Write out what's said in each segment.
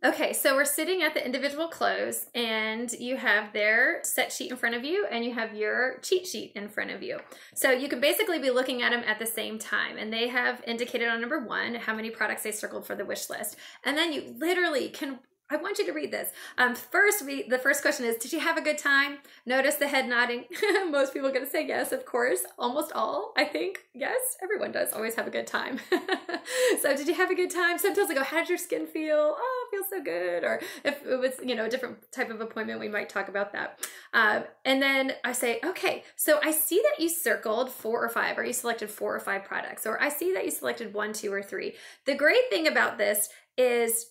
Okay, so we're sitting at the individual close and you have their set sheet in front of you and you have your cheat sheet in front of you. So you can basically be looking at them at the same time, and they have indicated on number 1 how many products they circled for the wish list. And then you literally can, I want you to read this. The first question is, did you have a good time? Notice the head nodding. Most people are going to say yes, of course. Almost all, I think. Yes, everyone does always have a good time. So did you have a good time? Sometimes I go, how did your skin feel? Oh, it feels so good. Or if it was, a different type of appointment, we might talk about that. And then I say, okay, so I see that you circled 4 or 5, or you selected 4 or 5 products, or I see that you selected 1, 2, or 3. The great thing about this is,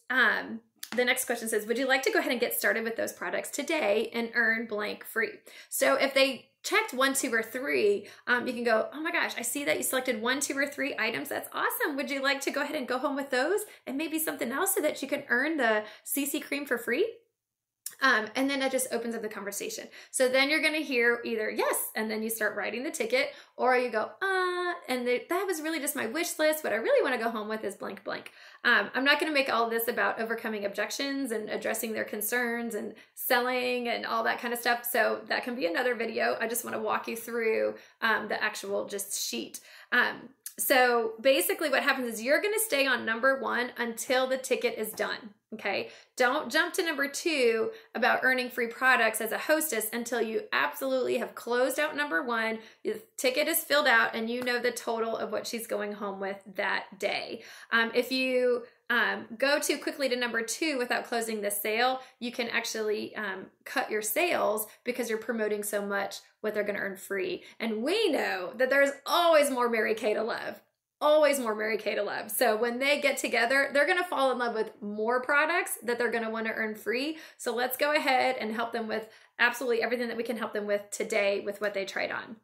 the next question says, would you like to go ahead and get started with those products today and earn blank free? So if they checked 1, 2, or 3, you can go, oh my gosh, I see that you selected 1, 2, or 3 items. That's awesome. Would you like to go ahead and go home with those and maybe something else so that you can earn the CC cream for free? And then it just opens up the conversation. So then you're going to hear either yes, and then you start writing the ticket, or you go, and that was really just my wish list. What I really want to go home with is blank, blank. I'm not going to make all this about overcoming objections and addressing their concerns and selling and all that kind of stuff. So that can be another video. I just want to walk you through the actual just sheet. So basically what happens is you're going to stay on number 1 until the ticket is done. Okay. Don't jump to number 2 about earning free products as a hostess until you absolutely have closed out number 1. The ticket is filled out and you know the total of what she's going home with that day. If you go too quickly to number 2 without closing the sale, you can actually cut your sales because you're promoting so much what they're going to earn free. And we know that there's always more Mary Kay to love. Always more Mary Kay to love. So when they get together, they're going to fall in love with more products that they're going to want to earn free. So let's go ahead and help them with absolutely everything that we can help them with today with what they tried on.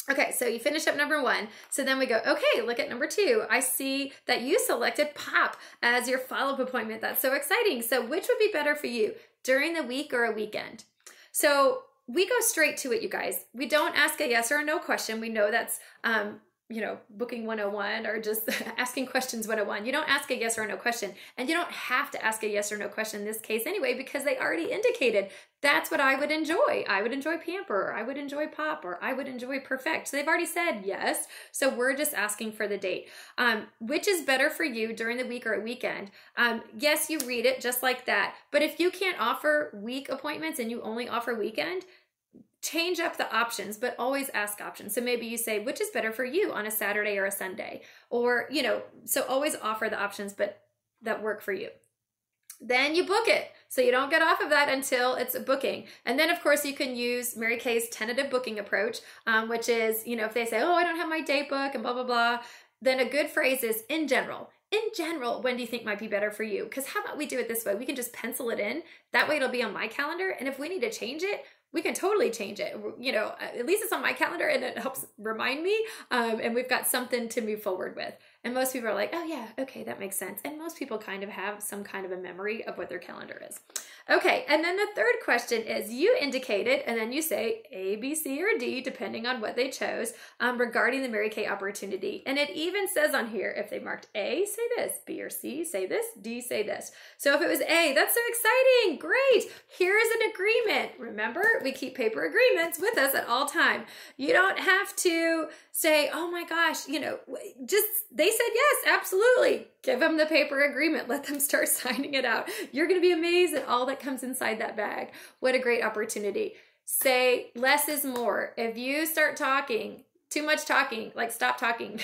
Okay, so you finish up number 1. So then we go, okay, look at number 2. I see that you selected POP as your follow-up appointment. That's so exciting. So which would be better for you, during the week or a weekend? So we go straight to it, you guys. We don't ask a yes or a no question. We know that's, booking 101 or just asking questions 101. You don't ask a yes or a no question, and you don't have to ask a yes or no question in this case anyway, because they already indicated that's what I would enjoy. I would enjoy Pamper, or I would enjoy Pop, or I would enjoy Perfect. So they've already said yes. So we're just asking for the date. Which is better for you, during the week or a weekend? Yes, you read it just like that. But if you can't offer week appointments and you only offer weekend, change up the options, but always ask options. So maybe you say, which is better for you on a Saturday or a Sunday? Or, so always offer the options, but that work for you. Then you book it. So you don't get off of that until it's a booking. And then of course you can use Mary Kay's tentative booking approach, which is, if they say, oh, I don't have my date book and blah, blah, blah, then a good phrase is in general. In general, when do you think might be better for you? Because how about we do it this way? We can just pencil it in. That way it'll be on my calendar. And if we need to change it, we can totally change it. At least it's on my calendar and it helps remind me. And we've got something to move forward with. And most people are like, oh yeah, okay, that makes sense. And most people kind of have some kind of a memory of what their calendar is. Okay, and then the third question is, you indicated, and then you say A, B, C, or D, depending on what they chose, regarding the Mary Kay opportunity. And it even says on here, if they marked A, say this, B or C, say this, D, say this. So if it was A, that's so exciting, great. Here is an agreement. Remember, we keep paper agreements with us at all time. You don't have to say, oh my gosh, they said yes, absolutely. Give them the paper agreement. Let them start signing it out. You're going to be amazed at all that comes inside that bag. What a great opportunity. Say less is more. If you start talking, too much talking, like stop talking.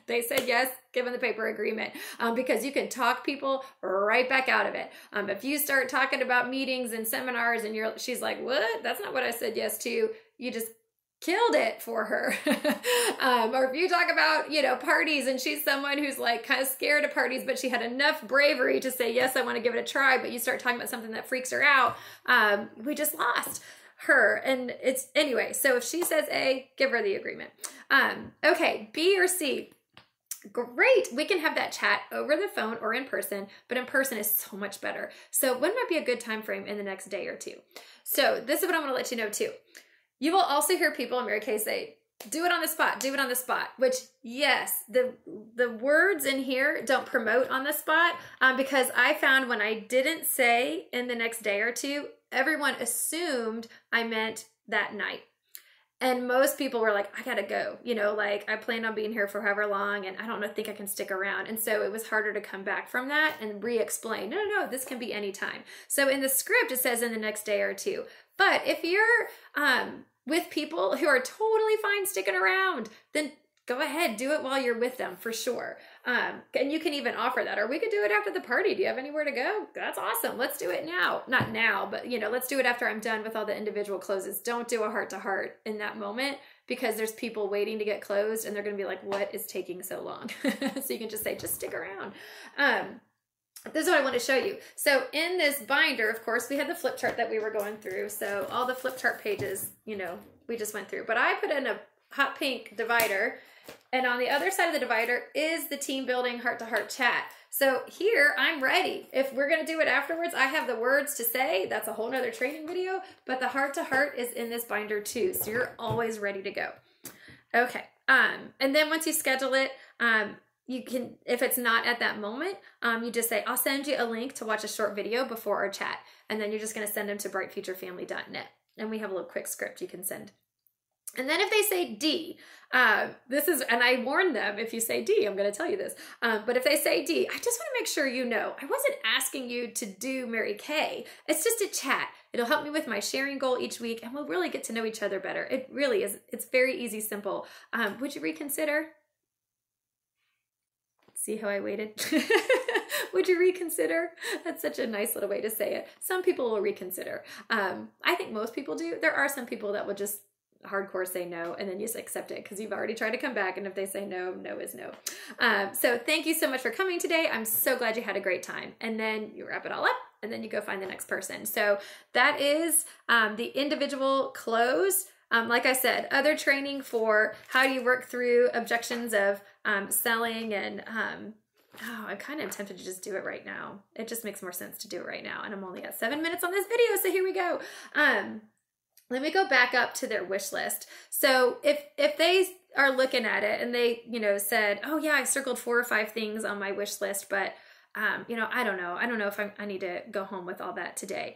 They said yes, give them the paper agreement, because you can talk people right back out of it. If you start talking about meetings and seminars and she's like, what? That's not what I said yes to. You just killed it for her. Or if you talk about, parties and she's someone who's like kind of scared of parties, but she had enough bravery to say, yes, I want to give it a try. But you start talking about something that freaks her out. We just lost her. And anyway, so if she says A, give her the agreement. Okay, B or C. Great. We can have that chat over the phone or in person, but in person is so much better. So when might be a good time frame in the next day or two? So this is what I want to let you know too. You will also hear people in Mary Kay say, Do it on the spot. Do it on the spot. Which, yes, the words in here don't promote on the spot because I found when I didn't say in the next day or two, everyone assumed I meant that night. And most people were like, I gotta go. You know, like I planned on being here for however long and I don't think I can stick around. And so it was harder to come back from that and re-explain. No, this can be any time. So in the script, it says in the next day or two. But if you're with people who are totally fine sticking around, then go ahead, do it while you're with them for sure. And you can even offer that, or we could do it after the party. Do you have anywhere to go? That's awesome. Let's do it now. Not now, but you know, let's do it after I'm done with all the individual closes. Don't do a heart-to-heart in that moment because there's people waiting to get closed and they're going to be like, what is taking so long? So you can just say, just stick around. This is what I want to show you. So in this binder, of course, we had the flip chart that we were going through. So all the flip chart pages, you know, we just went through. But I put in a hot pink divider, and on the other side of the divider is the team building heart-to-heart chat. So here I'm ready. If we're going to do it afterwards, I have the words to say. That's a whole nother training video, but the heart-to-heart is in this binder too. So you're always ready to go. Okay. And then once you schedule it, you can, if it's not at that moment, you just say, I'll send you a link to watch a short video before our chat. And then you're just going to send them to brightfuturefamily.net. And we have a little quick script you can send. And then if they say D, this is, and I warned them, if you say D, I'm going to tell you this. But if they say D, I just want to make sure you know, I wasn't asking you to do Mary Kay. It's just a chat. It'll help me with my sharing goal each week, and we'll really get to know each other better. It really is. It's very easy, simple. Would you reconsider? See how I waited? Would you reconsider? That's such a nice little way to say it. Some people will reconsider. I think most people do. There are some people that will just hardcore say no and then you just accept it because you've already tried to come back, and if they say no, no is no. So thank you so much for coming today. I'm so glad you had a great time. And then you wrap it all up and then you go find the next person. So that is the individual close. Like I said, other training for how do you work through objections of selling, and oh, I kind of am tempted to just do it right now. It just makes more sense to do it right now. And I'm only at 7 minutes on this video, so here we go. Let me go back up to their wish list. So if they are looking at it and they, you know, said, oh yeah, I circled 4 or 5 things on my wish list, but you know, I don't know. I don't know if I need to go home with all that today.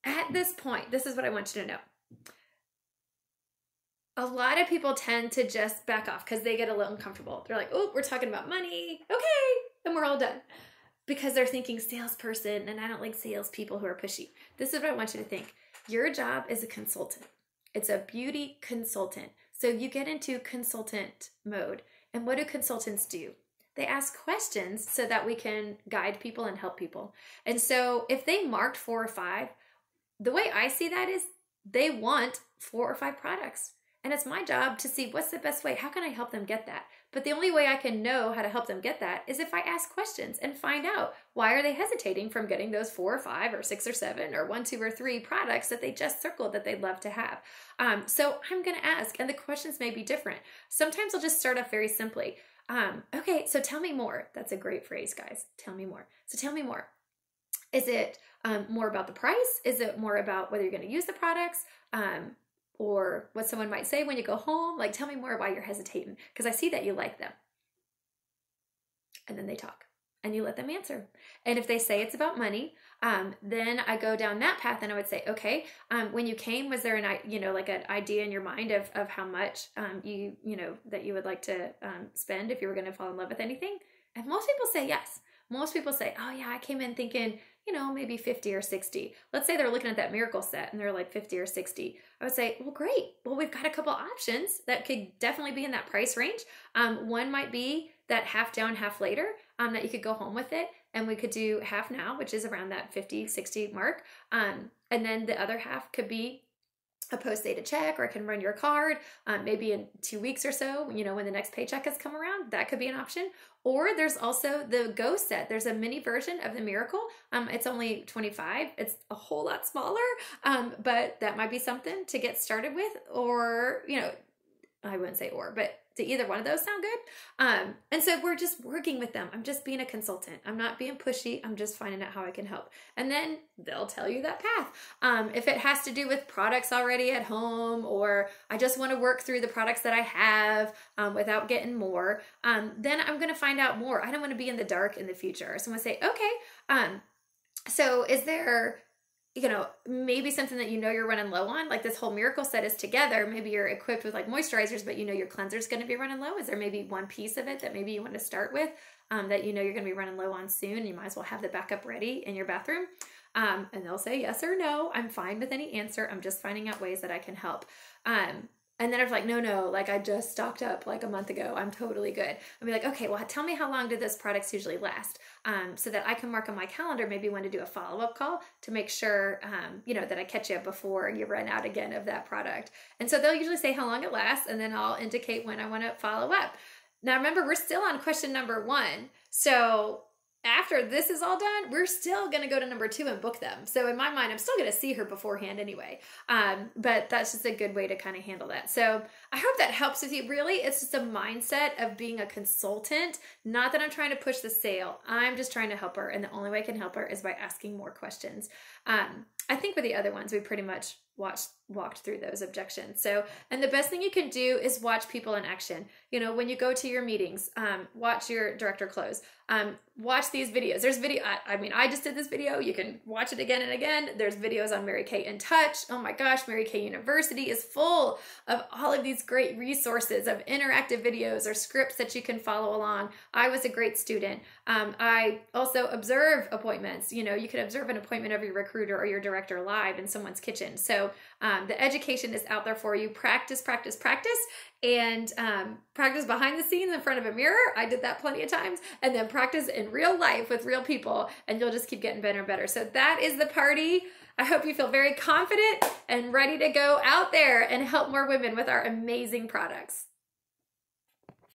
At this point, this is what I want you to know. A lot of people tend to just back off because they get a little uncomfortable. They're like, oh, we're talking about money. Okay. And we're all done. Because they're thinking salesperson, and I don't like salespeople who are pushy. This is what I want you to think. Your job is a consultant. It's a beauty consultant. So you get into consultant mode. And what do consultants do? They ask questions so that we can guide people and help people. And so if they marked 4 or 5, the way I see that is they want 4 or 5 products. And it's my job to see what's the best way. How can I help them get that? But the only way I can know how to help them get that is if I ask questions and find out why are they hesitating from getting those 4 or 5 or 6 or 7 or 1, 2 or 3 products that they just circled that they'd love to have. So I'm going to ask, and the questions may be different. Sometimes I'll just start off very simply. Okay, so tell me more. That's a great phrase, guys. Tell me more. So tell me more. Is it more about the price? Is it more about whether you're going to use the products? Or what someone might say when you go home? Like, tell me more why you're hesitating, because I see that you like them. And then they talk and you let them answer. And if they say it's about money, then I go down that path and I would say, okay, when you came, was there like an idea in your mind of how much that you would like to spend if you were going to fall in love with anything? And most people say yes. Most people say, oh yeah, I came in thinking, maybe 50 or 60. Let's say they're looking at that miracle set and they're like 50 or 60. I would say, well, great. Well, we've got a couple options that could definitely be in that price range. One might be that half down, half later, that you could go home with it. And we could do half now, which is around that 50, 60 mark. And then the other half could be a post-dated check, or I can run your card maybe in 2 weeks or so, when the next paycheck has come around. That could be an option. Or there's also the Go set. There's a mini version of the Miracle. It's only $25. It's a whole lot smaller, but that might be something to get started with. Or, I wouldn't say or, but do either one of those sound good? And so we're just working with them. I'm just being a consultant. I'm not being pushy. I'm just finding out how I can help. And then they'll tell you that path. If it has to do with products already at home, or I just want to work through the products that I have without getting more, then I'm going to find out more. I don't want to be in the dark in the future. So I'm going to say, okay, so is there, you know, maybe something that you know you're running low on, like this whole miracle set is together. Maybe you're equipped with like moisturizers, but you know your cleanser is going to be running low. Is there maybe one piece of it that maybe you want to start with that you know you're going to be running low on soon? You might as well have the backup ready in your bathroom. And they'll say yes or no. I'm fine with any answer. I'm just finding out ways that I can help. And then I'm like, no, like I just stocked up like a month ago. I'm totally good. I'll be like, okay, well, tell me how long do those products usually last? So that I can mark on my calendar maybe when to do a follow-up call to make sure, you know, that I catch you before you run out again of that product. And so they'll usually say how long it lasts, and then I'll indicate when I want to follow up. Now, remember, we're still on question number 1. So after this is all done, we're still going to go to number 2 and book them. So in my mind, I'm still going to see her beforehand anyway. But that's just a good way to kind of handle that. So I hope that helps with you. Really, it's just a mindset of being a consultant. Not that I'm trying to push the sale. I'm just trying to help her. And the only way I can help her is by asking more questions. I think with the other ones, we pretty much walked through those objections. So, and the best thing you can do is watch people in action. You know, when you go to your meetings, watch your director close, watch these videos. There's I mean, I just did this video. You can watch it again and again. There's videos on Mary Kay in Touch. Oh my gosh, Mary Kay University is full of all of these great resources of interactive videos or scripts that you can follow along. I was a great student. I also observe appointments. You know, you can observe an appointment of your recruiter or your director live in someone's kitchen. So the education is out there for you. Practice, practice, practice, and practice behind the scenes in front of a mirror. I did that plenty of times. And then practice in real life with real people, and you'll just keep getting better and better. So that is the party. I hope you feel very confident and ready to go out there and help more women with our amazing products.